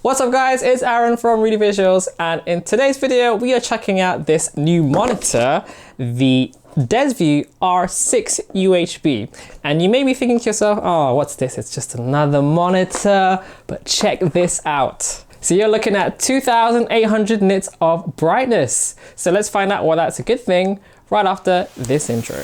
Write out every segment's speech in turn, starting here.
What's up guys, it's Aaron from Really Visuals, and in today's video we are checking out this new monitor, the Desview R6 UHB. And you may be thinking to yourself, oh, what's this? It's just another monitor, but check this out. So you're looking at 2,800 nits of brightness. So let's find out why that's a good thing right after this intro.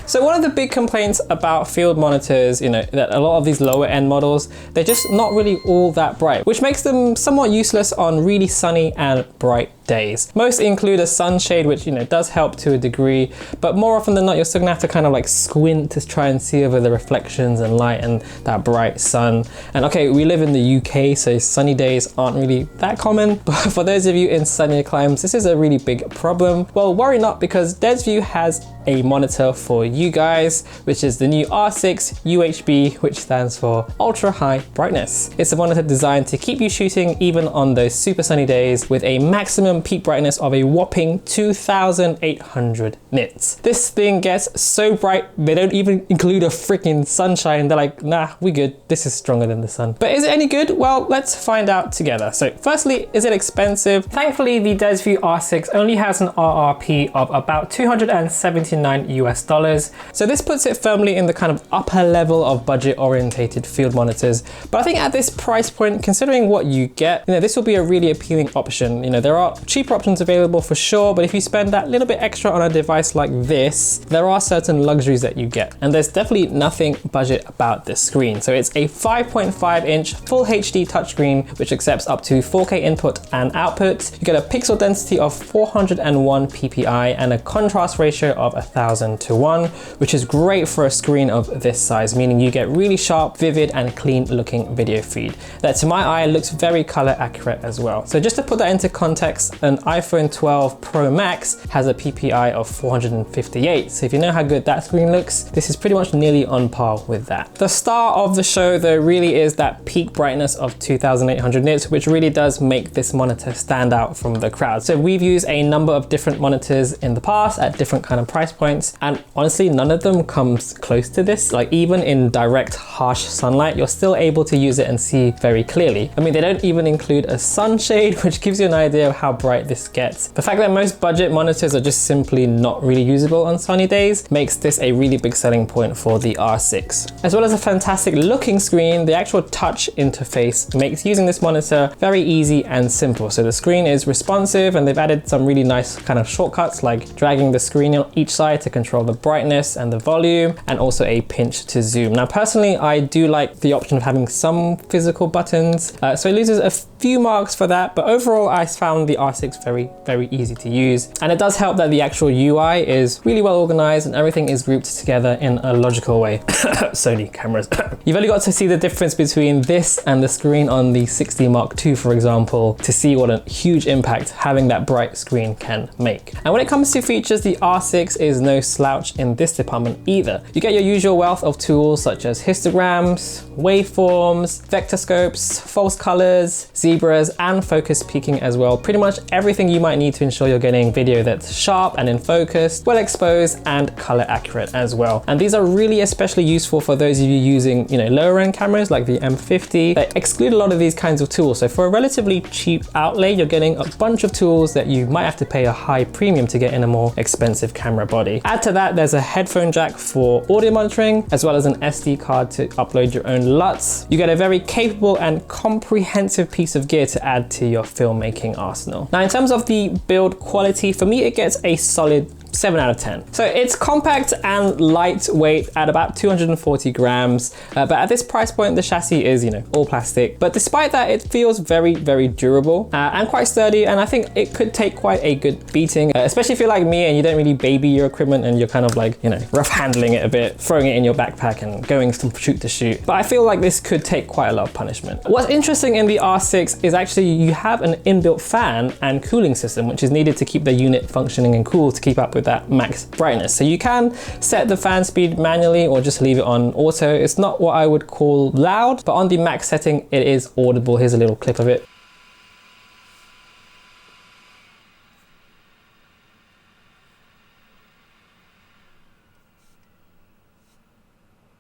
So one of the big complaints about field monitors, that a lot of these lower end models, they're just not really all that bright, which makes them somewhat useless on really sunny and bright days. Most include a sunshade, which does help to a degree, but more often than not, you're still gonna have to kind of like squint to try and see over the reflections and light and that bright sun. And okay, we live in the UK, so sunny days aren't really that common, but for those of you in sunnier climes, this is a really big problem. Well, worry not, because Desview has a monitor for you guys, which is the new R6 UHB, which stands for ultra high brightness. It's a monitor designed to keep you shooting even on those super sunny days with a maximum peak brightness of a whopping 2,800 nits. This thing gets so bright, they don't even include a freaking sunshine. They're like, nah, we good. This is stronger than the sun. But is it any good? Well, let's find out together. So firstly, is it expensive? Thankfully, the Desview R6 only has an RRP of about $279 US. So this puts it firmly in the kind of upper level of budget orientated field monitors. But I think at this price point, considering what you get, this will be a really appealing option. There are cheaper options available for sure, but if you spend that little bit extra on a device like this, there are certain luxuries that you get. And there's definitely nothing budget about this screen. So it's a 5.5 inch full HD touchscreen, which accepts up to 4K input and output. You get a pixel density of 401 ppi and a contrast ratio of 1000:1, which is great for a screen of this size, meaning you get really sharp, vivid, and clean looking video feed that to my eye looks very color accurate as well. So just to put that into context, an iPhone 12 Pro Max has a PPI of 458. So if you know how good that screen looks, this is pretty much nearly on par with that. The star of the show though really is that peak brightness of 2,800 nits, which really does make this monitor stand out from the crowd. So we've used a number of different monitors in the past at different kind of price points, and honestly, none of them comes close to this. Like even in direct harsh sunlight, you're still able to use it and see very clearly. I mean, they don't even include a sunshade, which gives you an idea of how bright this gets. The fact that most budget monitors are just simply not really usable on sunny days makes this a really big selling point for the R6. As well as a fantastic looking screen, the actual touch interface makes using this monitor very easy and simple. So the screen is responsive, and they've added some really nice kind of shortcuts like dragging the screen on each side to control the brightness and the volume, and also a pinch to zoom. Now personally, I do like the option of having some physical buttons, so it loses a few marks for that, but overall I found the R6 very easy to use. And it does help that the actual UI is really well organized and everything is grouped together in a logical way. Sony cameras. You've only got to see the difference between this and the screen on the 60 Mark II, for example, to see what a huge impact having that bright screen can make. And when it comes to features, the R6 is no slouch in this department either. You get your usual wealth of tools such as histograms, waveforms, vector scopes, false colors, zebras, and focus peaking as well. Pretty much everything you might need to ensure you're getting video that's sharp and in focus, well exposed, and color accurate as well. And these are really especially useful for those of you using, lower end cameras like the M50. They exclude a lot of these kinds of tools. So for a relatively cheap outlay, you're getting a bunch of tools that you might have to pay a high premium to get in a more expensive camera body. Add to that, there's a headphone jack for audio monitoring, as well as an SD card to upload your own LUTs. You get a very capable and comprehensive piece of gear to add to your filmmaking arsenal. Now, in terms of the build quality, for me, it gets a solid 7 out of 10. So it's compact and lightweight at about 240 grams, but at this price point, the chassis is, all plastic. But despite that, it feels very durable and quite sturdy, and I think it could take quite a good beating, especially if you're like me and you don't really baby your equipment and you're kind of like, rough handling it a bit, throwing it in your backpack and going from shoot to shoot. But I feel like this could take quite a lot of punishment. What's interesting in the R6 is actually you have an inbuilt fan and cooling system, which is needed to keep the unit functioning and cool to keep up with that max brightness. So you can set the fan speed manually or just leave it on auto. It's not what I would call loud, but on the max setting, it is audible. Here's a little clip of it.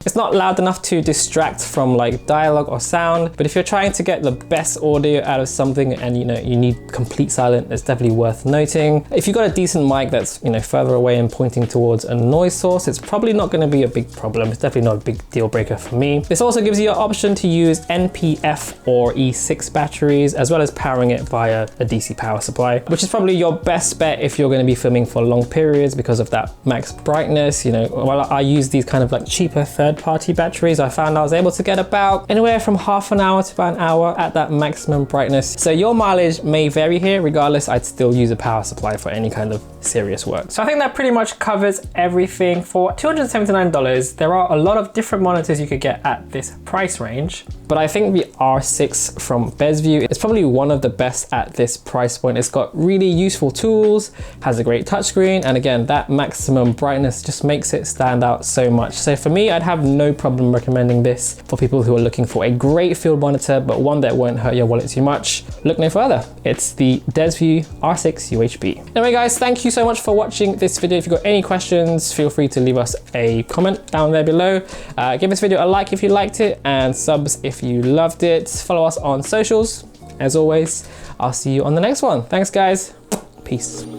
It's not loud enough to distract from like dialogue or sound, but if you're trying to get the best audio out of something and you need complete silence, it's definitely worth noting. If you've got a decent mic that's further away and pointing towards a noise source, it's probably not going to be a big problem. It's definitely not a big deal breaker for me. This also gives you an option to use NPF or E6 batteries, as well as powering it via a DC power supply, which is probably your best bet if you're going to be filming for long periods because of that max brightness. While I use these kind of like cheaper third-party batteries, I found I was able to get about anywhere from half an hour to about an hour at that maximum brightness. So your mileage may vary here. Regardless, I'd still use a power supply for any kind of serious work. So I think that pretty much covers everything. For $279, there are a lot of different monitors you could get at this price range, but I think the R6 from Desview is probably one of the best at this price point. It's got really useful tools, has a great touchscreen, and again, that maximum brightness just makes it stand out so much. So for me, I'd have no problem recommending this for people who are looking for a great field monitor, but one that won't hurt your wallet too much. Look no further. It's the Desview R6 UHB. Anyway guys, thank you so much for watching this video. If you've got any questions, feel free to leave us a comment down there below. Give this video a like if you liked it, and subs if you loved it. Follow us on socials. As always, I'll see you on the next one. Thanks guys. Peace.